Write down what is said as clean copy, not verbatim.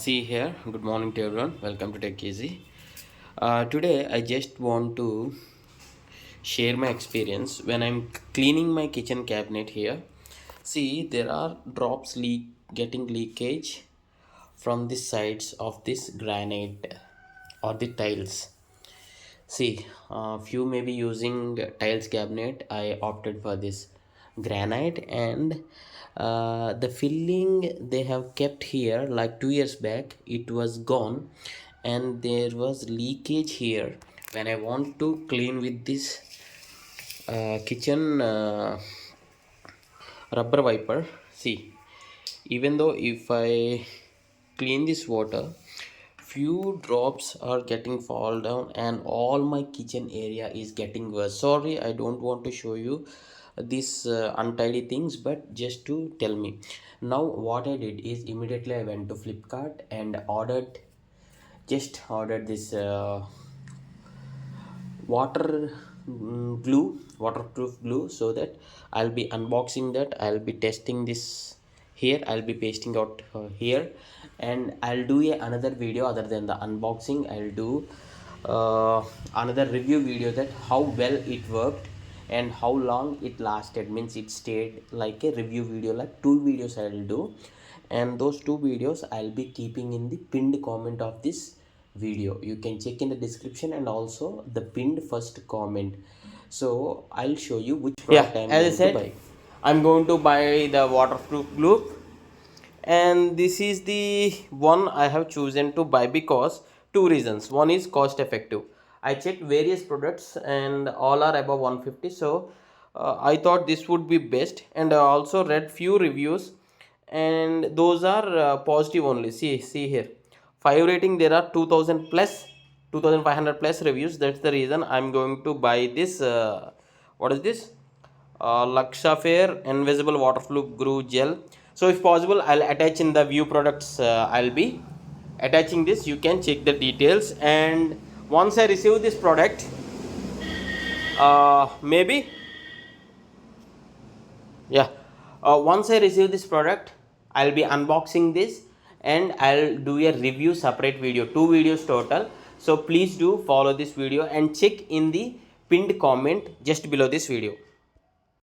See here, good morning to everyone. Welcome to Tech Easy. Today, I just want to share my experience when I'm cleaning my kitchen cabinet here. See, there are drops getting leakage from the sides of this granite or the tiles. See, few may be using tiles cabinet. I opted for this granite, and the filling they have kept here like 2 years back, it was gone, and there was leakage here. When I want to clean with this kitchen rubber wiper, see, even though if I clean this water, few drops are getting fall down and all my kitchen area is getting worse. Sorry, I don't want to show you these untidy things, but just to tell me. Now what I did is immediately I went to Flipkart and ordered this waterproof glue, so that I'll be unboxing that. I'll be testing this here. I'll be pasting out here, and I'll do another video other than the unboxing. I'll do another review video that how well it worked and how long it lasted, means it stayed, like a review video, like 2 videos I'll do, and those 2 videos I'll be keeping in the pinned comment of this video. You can check in the description and also the pinned first comment. So I'll show you which product I'm going to buy the waterproof glue, and this is the one I have chosen to buy because two reasons. One is cost effective. I checked various products and all are above 150, so I thought this would be best, and I also read few reviews and those are positive only. See here, 5 rating, there are 2000 plus 2500 plus reviews. That's the reason I'm going to buy this what is this Luxafair invisible waterproof glue gel. So if possible, I'll attach in the view products. I'll be attaching this. You can check the details, and once I receive this product, maybe yeah once I receive this product, I'll be unboxing this and I'll do a review separate video, 2 videos total. So please do follow this video and check in the pinned comment just below this video.